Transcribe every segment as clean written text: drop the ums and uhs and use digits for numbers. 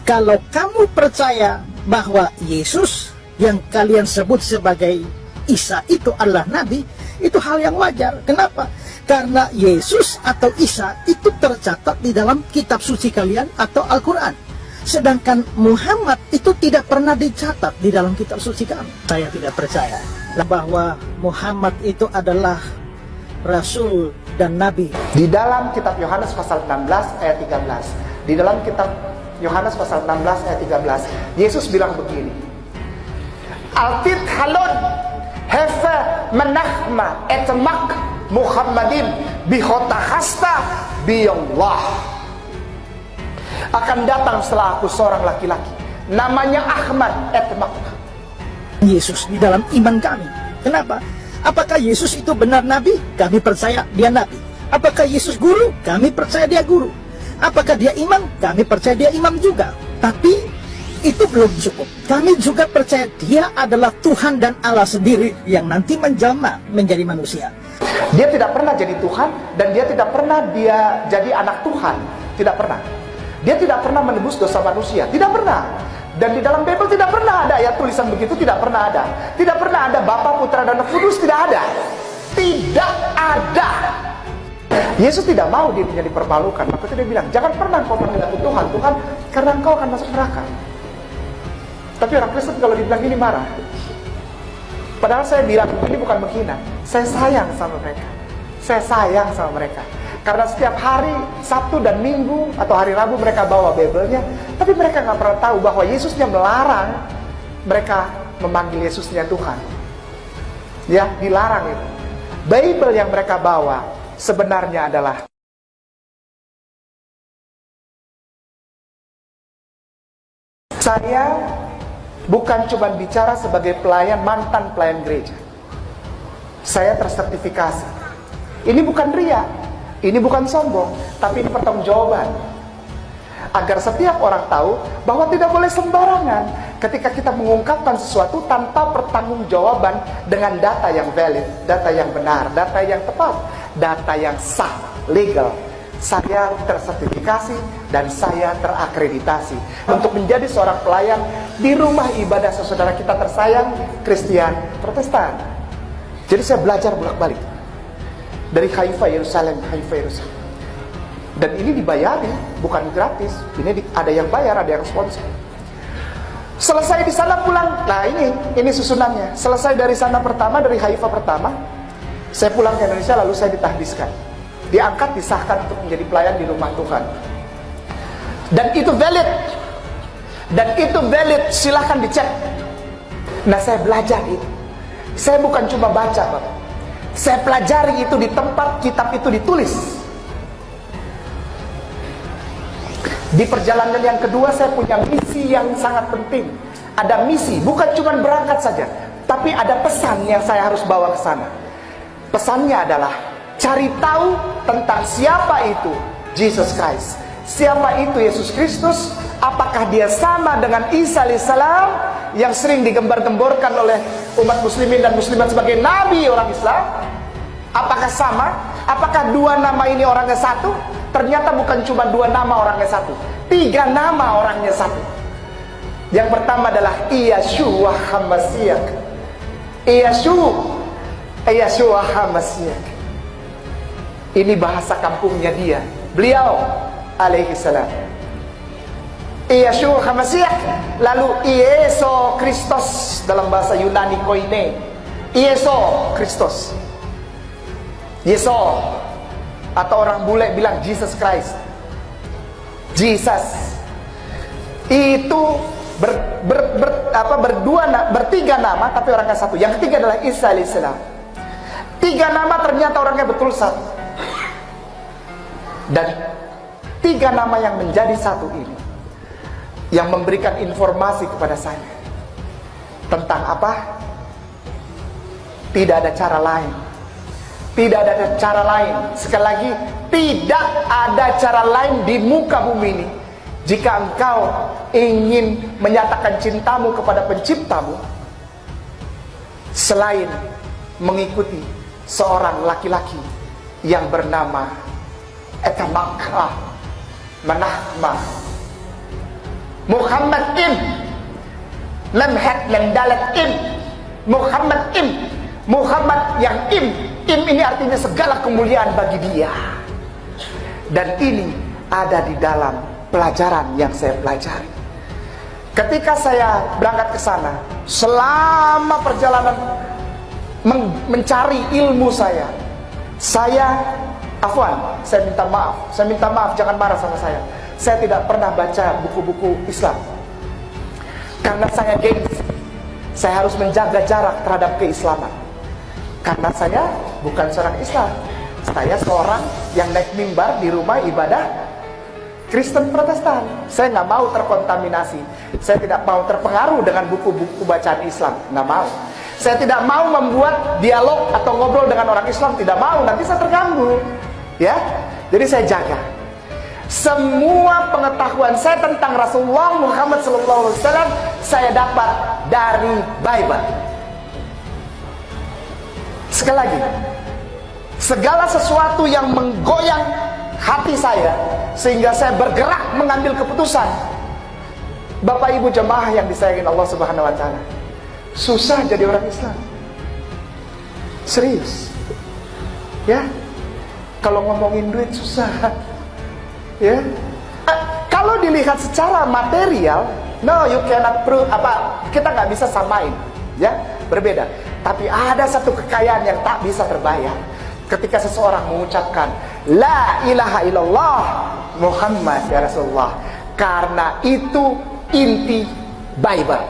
Kalau kamu percaya bahwa Yesus yang kalian sebut sebagai Isa itu adalah Nabi, itu hal yang wajar. Kenapa? Karena Yesus atau Isa itu tercatat di dalam kitab suci kalian atau Al-Quran. Sedangkan Muhammad itu tidak pernah dicatat di dalam kitab suci kami. Saya tidak percaya bahwa Muhammad itu adalah Rasul dan Nabi. Di dalam kitab Yohanes pasal 16 ayat 13, di dalam kitab Yohanes pasal 16 ayat 13, Yesus bilang begini, Altit halon hefe menahma etmak Muhammadin bihotahasta biyallah. Akan datang setelah aku seorang laki-laki, namanya Ahmad etmak. Yesus di dalam iman kami. Kenapa? Apakah Yesus itu benar Nabi? Kami percaya dia Nabi. Apakah Yesus guru? Kami percaya dia guru. Apakah dia imam? Kami percaya dia imam juga. Tapi itu belum cukup. Kami juga percaya dia adalah Tuhan dan Allah sendiri yang nanti menjelma menjadi manusia. Dia tidak pernah jadi Tuhan, dan dia tidak pernah dia jadi anak Tuhan. Tidak pernah. Dia tidak pernah menebus dosa manusia. Tidak pernah. Dan di dalam Bible tidak pernah ada ayat tulisan begitu. Tidak pernah ada. Tidak pernah ada Bapa, Putra, dan Roh Kudus. Tidak ada. Tidak ada. Yesus tidak mau dirinya dipermalukan. Maka dia bilang, jangan pernah kau panggil aku Tuhan, Tuhan, karena engkau akan masuk neraka. Tapi orang Kristen kalau dibilang gini marah. Padahal saya bilang ini bukan menghina. Saya sayang sama mereka. Saya sayang sama mereka. Karena setiap hari Sabtu dan Minggu atau hari Rabu mereka bawa Bible-nya, tapi mereka nggak pernah tahu bahwa Yesusnya melarang mereka memanggil Yesusnya Tuhan. Ya, dilarang itu. Bible yang mereka bawa sebenarnya adalah saya bukan cuma bicara sebagai pelayan, mantan pelayan gereja. Saya tersertifikasi. Ini bukan ria, ini bukan sombong, tapi ini pertanggungjawaban. Agar setiap orang tahu bahwa tidak boleh sembarangan ketika kita mengungkapkan sesuatu tanpa pertanggungjawaban dengan data yang valid, data yang benar, data yang tepat, data yang sah, legal. Saya tersertifikasi dan saya terakreditasi untuk menjadi seorang pelayan di rumah ibadah saudara kita tersayang, Kristen Protestan. Jadi saya belajar bolak-balik dari Haifa Yerusalem, Haifa Yerusalem. Dan ini dibayari, bukan gratis. Ini ada yang bayar, ada yang sponsor. Selesai di sana pulang. Nah ini susunannya. Selesai dari sana pertama, dari Haifa pertama, saya pulang ke Indonesia, lalu saya ditahdiskan. Diangkat, disahkan untuk menjadi pelayan di rumah Tuhan. Dan itu valid. Dan itu valid, silahkan dicek. Nah saya belajar itu. Saya bukan cuma baca, Bapak. Saya pelajari itu di tempat kitab itu ditulis. Di perjalanan yang kedua saya punya misi yang sangat penting. Ada misi, bukan cuma berangkat saja, tapi ada pesan yang saya harus bawa ke sana. Pesannya adalah cari tahu tentang siapa itu Jesus Christ. Siapa itu Yesus Kristus? Apakah dia sama dengan Isa alaihissalam yang sering digembar-gemborkan oleh umat muslimin dan muslimat sebagai nabi orang Islam? Apakah sama? Apakah dua nama ini orangnya satu? Ternyata bukan cuma dua nama orangnya satu, 3 nama orangnya satu. Yang pertama adalah Yeshua HaMashiach. Yeshua HaMashiach. Ini bahasa kampungnya dia. Beliau alaihi salam. Yeshua HaMashiach. Lalu Yesus Kristus dalam bahasa Yunani koine. Yesus Kristus. Yesus, atau orang bule bilang Jesus Christ. Jesus itu bertiga nama tapi orangnya satu. Yang ketiga adalah Isa alaihissalam. 3 nama ternyata orangnya betul satu. Dan 3 nama yang menjadi satu ini yang memberikan informasi kepada saya tentang apa? Tidak ada cara lain. Tidak ada cara lain. Sekali lagi, tidak ada cara lain di muka bumi ini. Jika engkau ingin menyatakan cintamu kepada penciptamu selain mengikuti seorang laki-laki yang bernama Etamakah Menahma Muhammad im. Lam hat lam dalat im. Muhammad im. Muhammad yang im. Im ini artinya segala kemuliaan bagi dia. Dan ini ada di dalam pelajaran yang saya pelajari. Ketika saya berangkat ke sana, selama perjalanan mencari ilmu saya minta maaf, jangan marah sama saya. Saya tidak pernah baca buku-buku Islam. Karena saya gengsi. Saya harus menjaga jarak terhadap keislaman. Karena saya bukan seorang Islam. Saya seorang yang naik mimbar di rumah ibadah Kristen Protestan. Saya nggak mau terkontaminasi. Saya tidak mau terpengaruh dengan buku-buku bacaan Islam. Nggak mau. Saya tidak mau membuat dialog atau ngobrol dengan orang Islam. Tidak mau. Nanti saya terganggu. Ya. Jadi saya jaga. Semua pengetahuan saya tentang Rasulullah Muhammad SAW saya dapat dari Bible. Sekali lagi, segala sesuatu yang menggoyang hati saya sehingga saya bergerak mengambil keputusan. Bapak Ibu jemaah yang disayangi Allah Subhanahu wa taala, susah jadi orang Islam. Serius. Ya. Kalau ngomongin duit susah. Ya. Kalau dilihat secara material, no, you cannot prove kita nggak bisa samain. Ya, berbeda. Tapi ada satu kekayaan yang tak bisa terbayar. Ketika seseorang mengucapkan La ilaha illallah Muhammad ya Rasulullah. Karena itu inti Bible.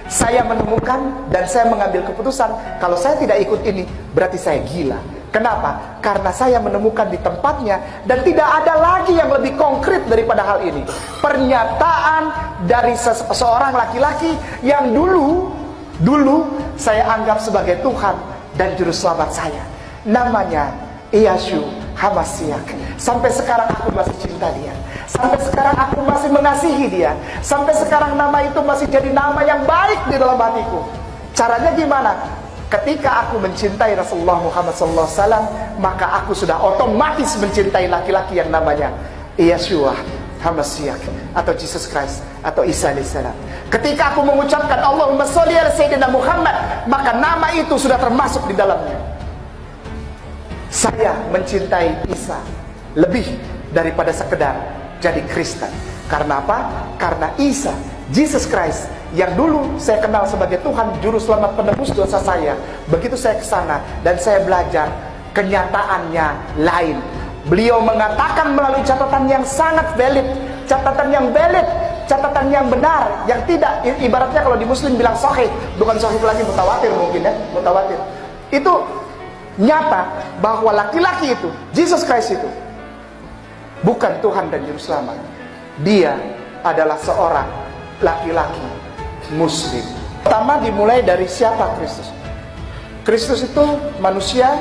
Saya menemukan dan saya mengambil keputusan, kalau saya tidak ikut ini berarti saya gila. Kenapa? Karena saya menemukan di tempatnya dan tidak ada lagi yang lebih konkret daripada hal ini. Pernyataan dari seorang laki-laki yang dulu saya anggap sebagai Tuhan dan juru selamat saya. Namanya Yeshua Hamasiah. Sampai sekarang aku masih cinta dia. Sampai sekarang aku masih mengasihi dia. Sampai sekarang nama itu masih jadi nama yang baik di dalam hatiku. Caranya gimana? Ketika aku mencintai Rasulullah Muhammad SAW, maka aku sudah otomatis mencintai laki-laki yang namanya Yeshua Hamasiah atau Jesus Christ atau Isa alaihissalam. Ketika aku mengucapkan Allahumma sholli ala Sayyidina Muhammad, maka nama itu sudah termasuk di dalamnya. Saya mencintai Isa lebih daripada sekedar jadi Kristen. Karena apa? Karena Isa, Jesus Christ, yang dulu saya kenal sebagai Tuhan Juru Selamat penebus dosa saya. Begitu saya ke sana dan saya belajar, kenyataannya lain. Beliau mengatakan melalui catatan yang sangat valid, catatan yang benar, yang tidak, ibaratnya kalau di Muslim bilang sahih, bukan sahih lagi, mutawatir mungkin ya, mutawatir. Itu nyata bahwa laki-laki itu, Jesus Christ itu bukan Tuhan dan Juru Selamat. Dia adalah seorang laki-laki Muslim. Pertama dimulai dari siapa Kristus? Kristus itu manusia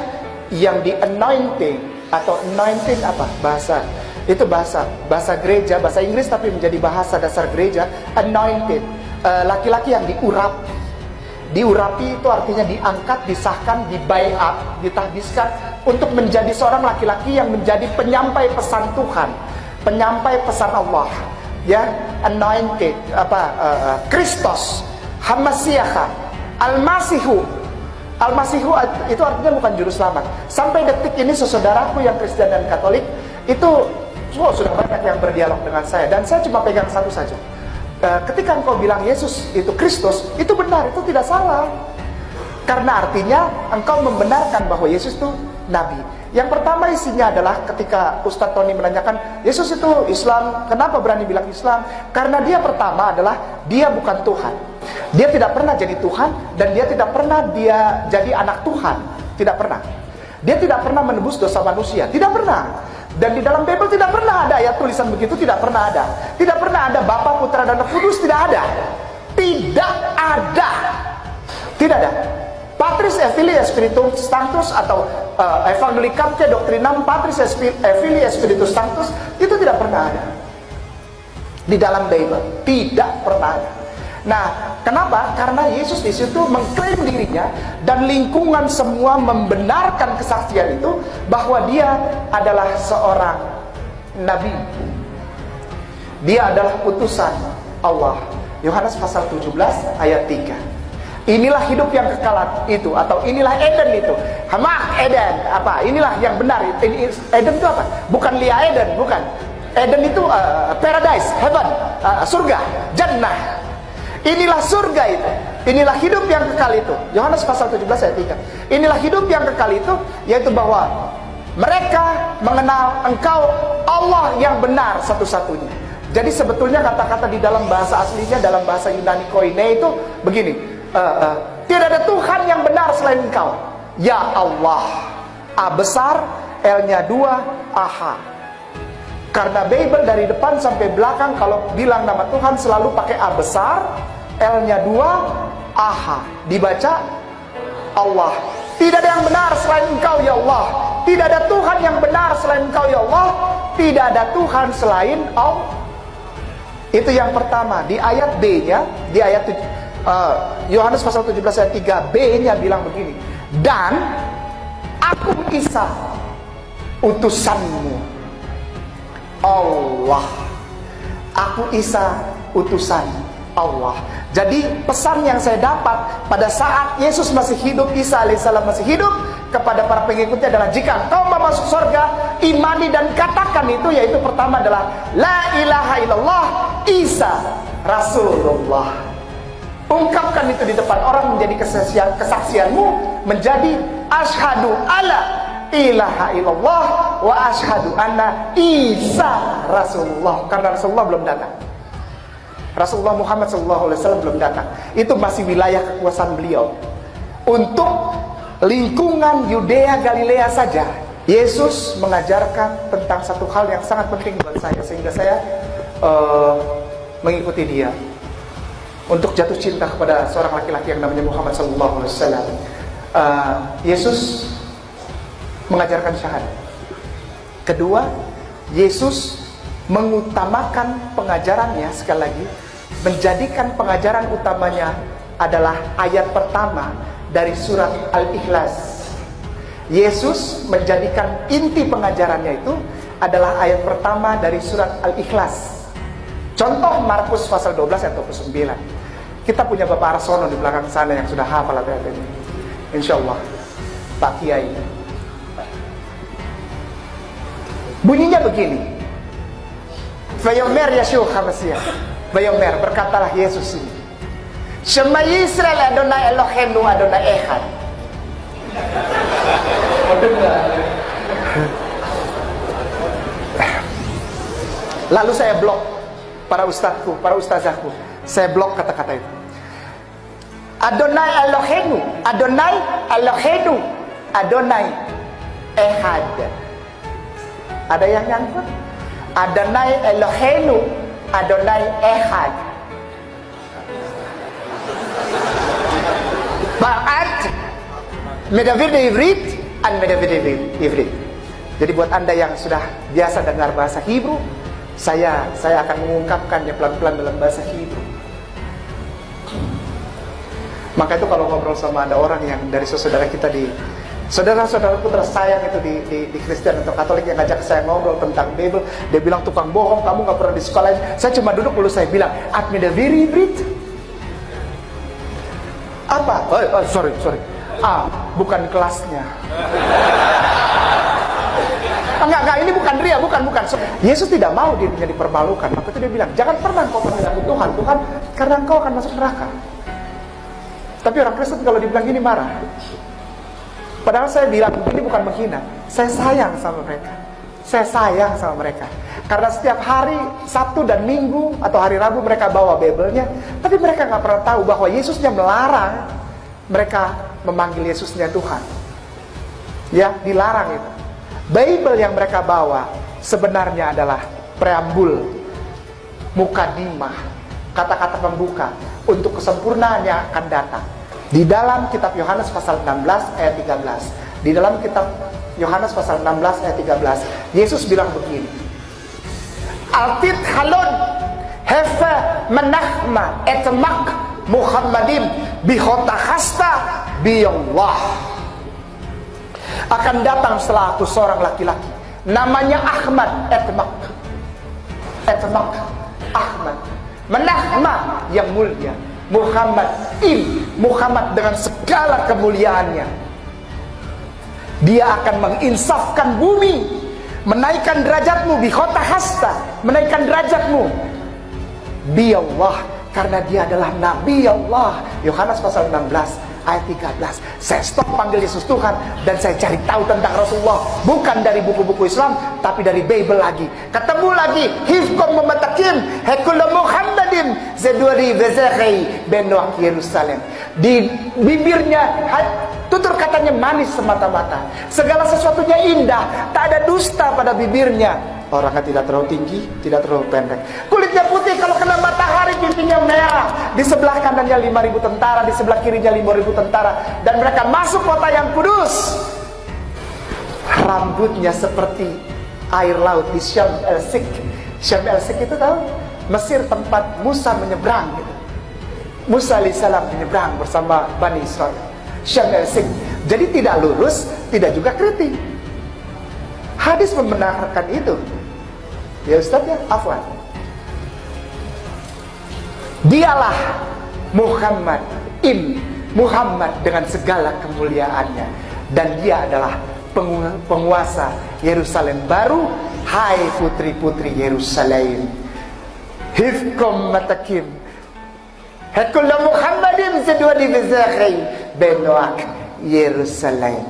yang di-anointing atau anointing apa? Bahasa. Itu bahasa gereja, bahasa Inggris tapi menjadi bahasa dasar gereja, anointed. Laki-laki yang diurapi. Diurapi itu artinya diangkat, disahkan, dibaiat, ditahbiskan untuk menjadi seorang laki-laki yang menjadi penyampai pesan Tuhan, penyampai pesan Allah. Ya, anointed, Kristus, Hamasiah, Al-Masihu. Al-Masihu itu artinya bukan juru selamat. Sampai detik ini saudaraku yang Kristen dan Katolik itu sudah banyak yang berdialog dengan saya, dan saya cuma pegang satu saja. Ketika engkau bilang Yesus itu Kristus, itu benar, itu tidak salah. Karena artinya engkau membenarkan bahwa Yesus itu Nabi. Yang pertama isinya adalah ketika Ustadz Tony menanyakan Yesus itu Islam, kenapa berani bilang Islam? Karena dia pertama adalah dia bukan Tuhan. Dia tidak pernah jadi Tuhan, dan dia tidak pernah dia jadi anak Tuhan. Tidak pernah. Dia tidak pernah menebus dosa manusia. Tidak pernah. Dan di dalam Bible tidak pernah ada ayat tulisan begitu, tidak pernah ada. Tidak pernah ada Bapa, Putra, dan Roh Kudus, tidak ada. Tidak ada. Tidak ada. Patris et Filii et Spiritus Sanctus atau Evangelicam Doctrinam Patris et Filii et Spiritus Sanctus itu tidak pernah ada. Di dalam Bible tidak pernah ada. Nah, kenapa? Karena Yesus di situ mengklaim dirinya dan lingkungan semua membenarkan kesaksian itu bahwa dia adalah seorang nabi. Dia adalah utusan Allah. Yohanes pasal 17 ayat 3. Inilah hidup yang kekal itu, atau inilah Eden itu. Hamak Eden, apa? Inilah yang benar. Eden itu apa? Bukan Lia Eden, bukan. Eden itu paradise, heaven, surga, jannah. Inilah surga itu. Inilah hidup yang kekal itu. Yohanes pasal 17 ayat 3. Inilah hidup yang kekal itu, yaitu bahwa mereka mengenal Engkau Allah yang benar satu-satunya. Jadi sebetulnya kata-kata di dalam bahasa aslinya, dalam bahasa Yunani koine itu begini. Tidak ada Tuhan yang benar selain Engkau, ya Allah. A besar, L-nya 2, AH. Karena Bible dari depan sampai belakang kalau bilang nama Tuhan selalu pakai A besar, L-nya 2, AH. Dibaca Allah. Tidak ada yang benar selain Engkau ya Allah. Tidak ada Tuhan yang benar selain Engkau ya Allah. Tidak ada Tuhan selain Allah. Itu yang pertama. Di ayat B-nya, di ayat Yohanes pasal 17 ayat 3b-nya bilang begini. Dan aku Isa, utusanmu. Allah. Aku Isa, utusan Allah. Jadi pesan yang saya dapat pada saat Yesus masih hidup, Isa alaihissalam masih hidup, kepada para pengikutnya adalah, jika engkau mau masuk surga, imani dan katakan itu, yaitu pertama adalah la ilaha illallah Isa Rasulullah. Ungkapkan itu di depan orang, menjadi kesaksianmu, menjadi asyhadu alla ilaha illallah wa asyhadu anna Isa Rasulullah. Karena Rasulullah belum datang. Rasulullah Muhammad SAW belum datang. Itu masih wilayah kekuasaan beliau. Untuk lingkungan Yudea Galilea saja, Yesus mengajarkan tentang satu hal yang sangat penting buat saya, sehingga saya mengikuti dia untuk jatuh cinta kepada seorang laki-laki yang namanya Muhammad SAW. Yesus mengajarkan syahadat. Kedua, Yesus mengutamakan pengajarannya, sekali lagi, menjadikan pengajaran utamanya adalah ayat pertama dari surat Al-Ikhlas. Yesus menjadikan inti pengajarannya itu adalah ayat pertama dari surat Al-Ikhlas. Contoh Markus pasal 12 ayat 29. Kita punya Bapak Arsono di belakang sana yang sudah hafal ayat ini. Insyaallah, Pak Kiai. Bunyinya begini. Vayomer Yeshua HaMashiach. Vayomer, berkatalah Yesus ini. Shema Yisrael Adonai Eloheinu Adonai Echad. Lalu saya blok para ustadzku, para ustazahku. Saya blok kata-kata itu. Adonai Eloheinu, Adonai Eloheinu, Adonai Echad. Ada yang nyangkut? Adonai Eloheinu, Adonai Echad. Ba'at Medavir de Ivrit and Medavir de Ivrit. Jadi buat Anda yang sudah biasa dengar bahasa Hebrew, saya akan mengungkapkannya pelan-pelan dalam bahasa Hebrew. Maka itu kalau ngobrol sama ada orang yang dari saudara kita di saudara-saudaraku tersayang itu di Kristen atau Katolik yang ngajak saya ngobrol tentang Bible, dia bilang tukang bohong, kamu gak pernah di sekolah. Saya cuma duduk lalu saya bilang Admida Viri Brit. Apa? Sorry. Bukan kelasnya. Enggak, ini bukan ria, bukan. Yesus tidak mau dirinya dipermalukan. Maka itu dia bilang, jangan pernah kau panggil aku Tuhan, karena engkau akan masuk neraka. Tapi orang Kristen kalau dibilang gini marah. Padahal saya bilang ini bukan menghina. Saya sayang sama mereka. Karena setiap hari Sabtu dan Minggu atau hari Rabu mereka bawa Bible-nya, tapi mereka nggak pernah tahu bahwa Yesusnya melarang mereka memanggil Yesusnya Tuhan. Ya, dilarang itu. Bible yang mereka bawa sebenarnya adalah preambul, mukadimah, kata-kata pembuka untuk kesempurnaan yang akan datang. Di dalam kitab Yohanes pasal 16 ayat 13. Di dalam kitab Yohanes pasal 16 ayat 13, Yesus bilang begini. Altit halon hefe menahma etmak Muhammadim bihotahasta biyallah. Akan datang setelah aku seorang laki-laki, namanya Ahmad Ahmad. Menahma yang mulia, Muhammad Muhammad dengan segala kemuliaannya. Dia akan menginsafkan bumi, menaikkan derajatmu bikhota hasta, menaikkan derajatmu bi Allah, karena dia adalah Nabi Allah. Yohanes pasal 16 ayat 13. Saya stop panggil Yesus Tuhan dan saya cari tahu tentang Rasulullah, bukan dari buku-buku Islam tapi dari Bible lagi. Ketemu lagi hifkom mematakim hekul Muhammadin zeduri vezekhi benwak Yerusalem. Di bibirnya tutur katanya manis semata-mata, segala sesuatunya indah, tak ada dusta pada bibirnya. Orangnya tidak terlalu tinggi, tidak terlalu pendek, kulitnya putih, kalau kena matahari pipinya merah. Di sebelah kanannya 5.000 tentara, di sebelah kirinya 5.000 tentara, dan mereka masuk kota yang kudus. Rambutnya seperti air laut di Syam el-Sik. Syam el-Sik itu tahu? Mesir, tempat Musa menyeberang gitu. Musa alaihissalam menyeberang bersama Bani Israel. Syam el-Sik. Jadi tidak lurus, tidak juga keriting. Hadis membenarkan itu. Ya Ustaz ya, afwan. Dialah Muhammad Muhammad dengan segala kemuliaannya, dan dia adalah penguasa Yerusalem baru. Hai putri-putri Yerusalem, hifkom matakim hekul Muhammadin zedwa di bezakhi benwak Yerusalem.